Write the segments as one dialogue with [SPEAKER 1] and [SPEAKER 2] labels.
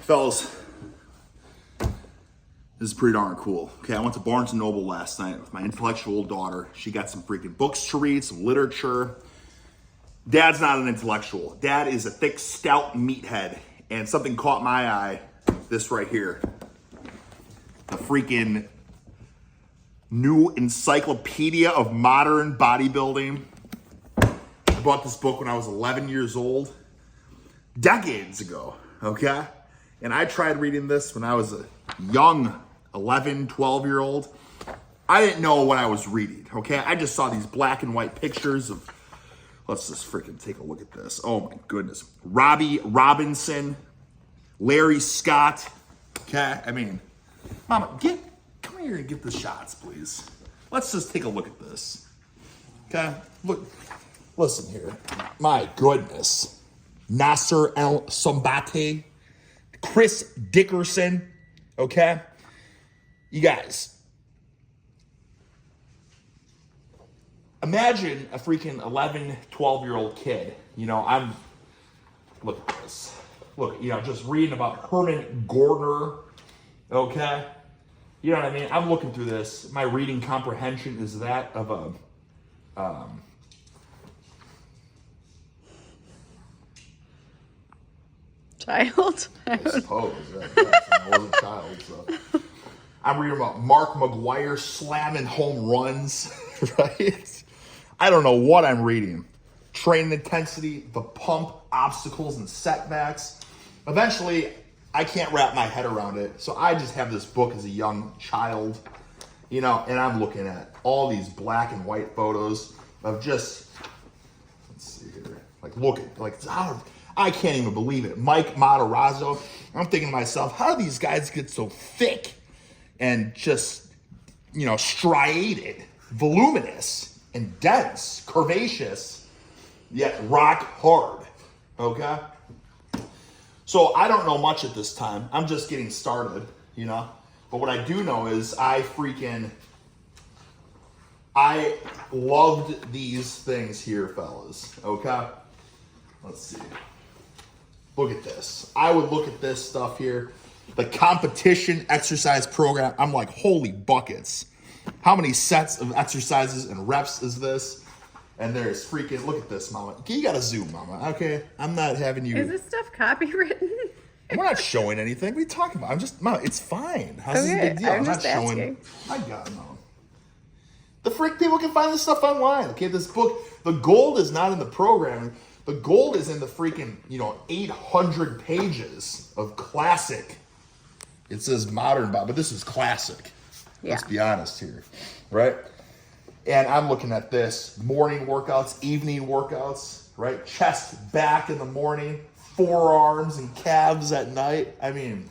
[SPEAKER 1] Fellas, this is pretty darn cool. Okay, I went to Barnes & Noble last night with my intellectual daughter. She got some freaking books to read, some literature. Dad's not an intellectual. Dad is a thick, stout meathead. And something caught my eye, this right here. The freaking New Encyclopedia of Modern Bodybuilding. I bought this book when I was 11 years old. Decades ago, okay? And I tried reading this when I was a young 11, 12-year-old. I didn't know what I was reading, okay? I just saw these black and white pictures of, let's just freaking take a look at this. Oh my goodness. Robbie Robinson, Larry Scott, okay? I mean, Mama, come here and get the shots, please. Let's just take a look at this, okay? Look, listen here. My goodness. Nasser El-Sombate, Chris Dickerson, okay? You guys, imagine a freaking 11, 12-year-old kid. You know, look at this. Look, you know, just reading about Herman Gordner, okay? You know what I mean? I'm looking through this. My reading comprehension is that of a,
[SPEAKER 2] child?
[SPEAKER 1] I suppose. I was a child, so. I'm reading about Mark McGuire slamming home runs, right? I don't know what I'm reading. Training intensity, the pump, obstacles, and setbacks. Eventually, I can't wrap my head around it, so I just have this book as a young child, you know, and I'm looking at all these black and white photos of just, let's see here, like, look at, like, I can't even believe it. Mike Matarazzo. I'm thinking to myself, how do these guys get so thick and just, you know, striated, voluminous, and dense, curvaceous, yet rock hard, okay? So I don't know much at this time. I'm just getting started, you know? But what I do know is I loved these things here, fellas, okay? Let's see. Look at this. I would look at this stuff here. The competition exercise program. I'm like, holy buckets. How many sets of exercises and reps is this? And there's freaking, look at this, Mama. You gotta zoom, Mama, okay? I'm not having you.
[SPEAKER 2] Is this stuff copywritten?
[SPEAKER 1] We're not showing anything. What are you talking about? I'm just, Mama, it's fine. How's this a big deal?
[SPEAKER 2] I'm
[SPEAKER 1] not
[SPEAKER 2] just asking.
[SPEAKER 1] My God, Mama. The frick people can find this stuff online, okay? This book, the gold is not in the programming. The gold is in the freaking, 800 pages of classic. It says modern, but this is classic. Yeah. Let's be honest here, right? And I'm looking at this. Morning workouts, evening workouts, right? Chest back in the morning, forearms and calves at night. I mean,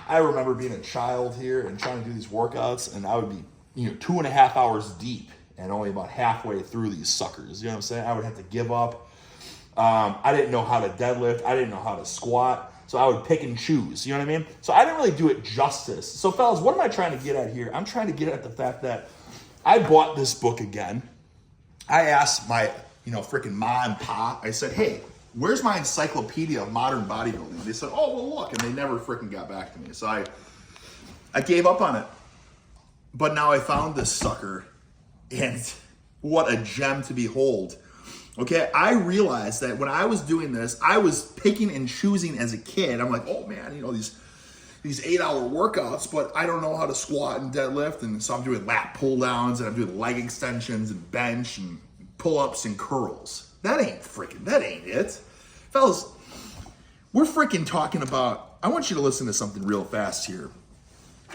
[SPEAKER 1] I remember being a child here and trying to do these workouts, and I would be, 2.5 hours deep and only about halfway through these suckers. You know what I'm saying? I would have to give up. I didn't know how to deadlift. I didn't know how to squat. So I would pick and choose. You know what I mean? So I didn't really do it justice. So fellas, what am I trying to get at here? I'm trying to get at the fact that I bought this book again. I asked my, freaking ma and pa. I said, hey, where's my encyclopedia of modern bodybuilding? And they said, oh, well, look. And they never freaking got back to me. So I gave up on it. But now I found this sucker. And what a gem to behold. Okay, I realized that when I was doing this, I was picking and choosing as a kid. I'm like, oh man, these 8-hour workouts, but I don't know how to squat and deadlift. And so I'm doing lat pull downs and I'm doing leg extensions and bench and pull-ups and curls. That ain't it. Fellas, we're freaking talking about, I want you to listen to something real fast here.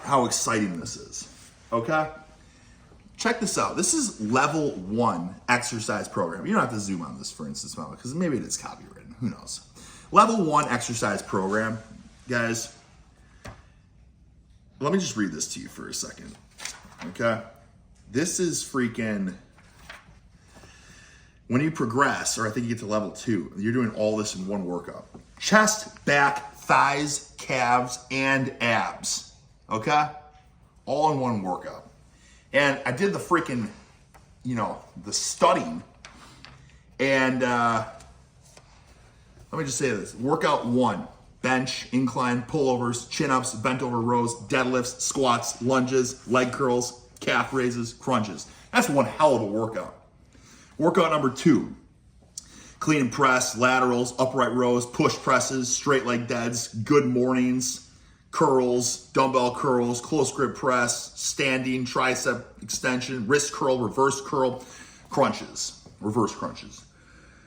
[SPEAKER 1] How exciting this is, okay? Check this out. This is level 1 exercise program. You don't have to zoom on this, for instance, because maybe it is copywritten. Who knows? Level 1 exercise program. Guys, let me just read this to you for a second. Okay? This is freaking... When you progress, or I think you get to level 2, you're doing all this in one workout. Chest, back, thighs, calves, and abs. Okay? All in one workout. And I did the freaking, the studying. And let me just say this. Workout 1, bench, incline, pullovers, chin-ups, bent over rows, deadlifts, squats, lunges, leg curls, calf raises, crunches. That's one hell of a workout. Workout number 2, clean and press, laterals, upright rows, push presses, straight leg deads, good mornings, curls, dumbbell curls, close grip press, standing, tricep extension, wrist curl, reverse curl, crunches, reverse crunches.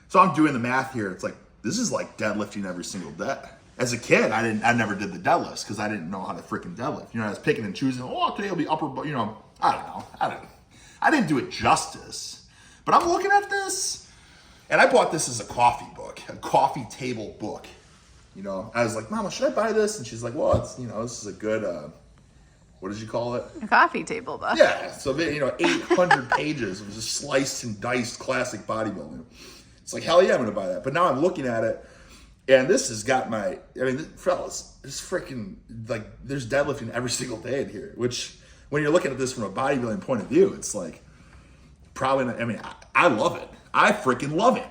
[SPEAKER 1] So I'm doing the math here. It's like, this is like deadlifting every single day. As a kid, I never did the deadlifts because I didn't know how to freaking deadlift. I was picking and choosing. Oh, today will be upper, I don't know. I didn't do it justice. But I'm looking at this, and I bought this as a coffee book, a coffee table book. I was like, Mama, should I buy this? And she's like, well, it's, this is a good, what did you call it?
[SPEAKER 2] A coffee table book.
[SPEAKER 1] Yeah, so 800 pages of just sliced and diced classic bodybuilding. It's like, hell yeah, I'm gonna buy that. But now I'm looking at it, and this has got fellas, this freaking, there's deadlifting every single day in here, which, when you're looking at this from a bodybuilding point of view, it's like, probably not, I love it. I freaking love it.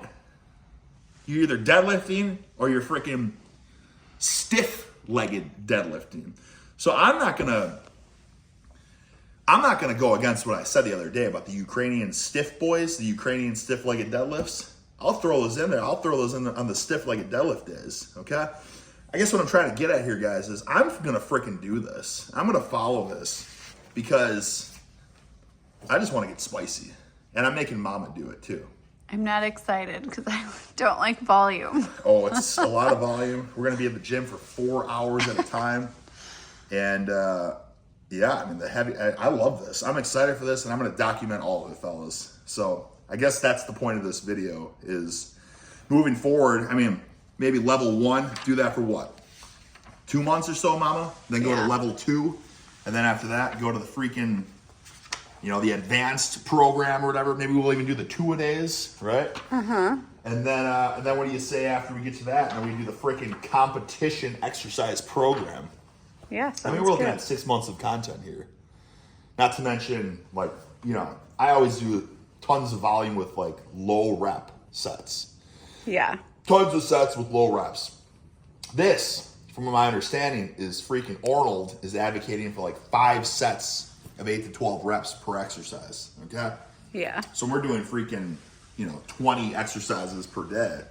[SPEAKER 1] You're either deadlifting or you're freaking stiff-legged deadlifting. So I'm not gonna go against what I said the other day about the Ukrainian stiff boys, the Ukrainian stiff-legged deadlifts. I'll throw those in there. I'll throw those in on the stiff-legged deadlift days, okay? I guess what I'm trying to get at here, guys, is I'm gonna freaking do this. I'm gonna follow this because I just want to get spicy. And I'm making Mama do it too.
[SPEAKER 2] I'm not excited because I don't like volume.
[SPEAKER 1] Oh, it's a lot of volume. We're going to be at the gym for 4 hours at a time. And I love this. I'm excited for this, and I'm going to document all of it, fellas. So I guess that's the point of this video is moving forward. Maybe level 1, do that for what? 2 months or so, Mama? Then go to level 2. And then after that, go to the freaking, the advanced program or whatever. Maybe we'll even do the 2-a-days, right?
[SPEAKER 2] Uh-huh.
[SPEAKER 1] And then what do you say after we get to that? And then we do the freaking competition exercise program.
[SPEAKER 2] Yeah,
[SPEAKER 1] we're looking at 6 months of content here. Not to mention, I always do tons of volume with low rep sets.
[SPEAKER 2] Yeah.
[SPEAKER 1] Tons of sets with low reps. This, from my understanding, is freaking Arnold is advocating for 5 sets of 8 to 12 reps per exercise, okay?
[SPEAKER 2] Yeah.
[SPEAKER 1] So we're doing freaking, 20 exercises per day.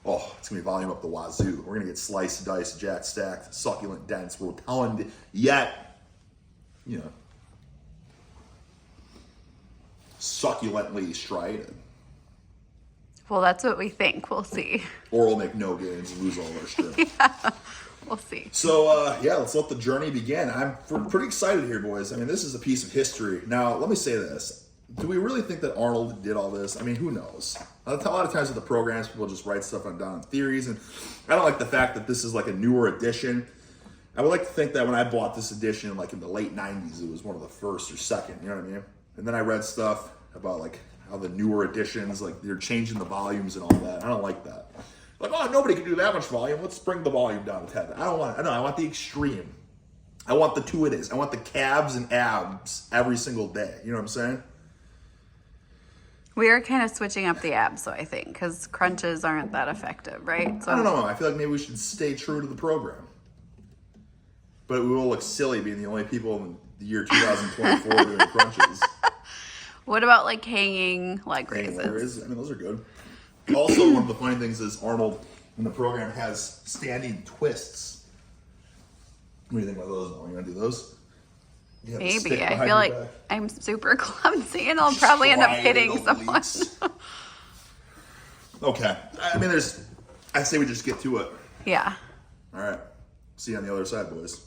[SPEAKER 1] Oh, it's gonna be volume up the wazoo. We're gonna get sliced, diced, jacked, stacked, succulent, dense, repellent, yet, succulently striated.
[SPEAKER 2] Well, that's what we think. We'll see.
[SPEAKER 1] Or we'll make no gains and lose all our strength.
[SPEAKER 2] Yeah. We'll see.
[SPEAKER 1] So, let's let the journey begin. I'm pretty excited here, boys. This is a piece of history. Now, let me say this. Do we really think that Arnold did all this? Who knows? A lot of times with the programs, people just write stuff down in theories, and I don't like the fact that this is a newer edition. I would like to think that when I bought this edition, in the late 90s, it was one of the first or second, you know what I mean? And then I read stuff about, how the newer editions, they're changing the volumes and all that. I don't like that. Nobody can do that much volume. Let's bring the volume down to 10. I want the extreme. I want the 2-a-days. I want the calves and abs every single day. You know what I'm saying?
[SPEAKER 2] We are kind of switching up the abs, though, I think, because crunches aren't that effective, right? So
[SPEAKER 1] I don't know. I feel like maybe we should stay true to the program. But we will look silly being the only people in the year 2024 doing crunches.
[SPEAKER 2] What about hanging leg raises?
[SPEAKER 1] Those are good. Also, one of the funny things is Arnold in the program has standing twists. What do you think about those? Are you gonna do those?
[SPEAKER 2] Maybe. I feel like I'm super clumsy and I'll probably end up hitting someone.
[SPEAKER 1] Okay. I say we just get to it.
[SPEAKER 2] Yeah.
[SPEAKER 1] All right. See you on the other side, boys.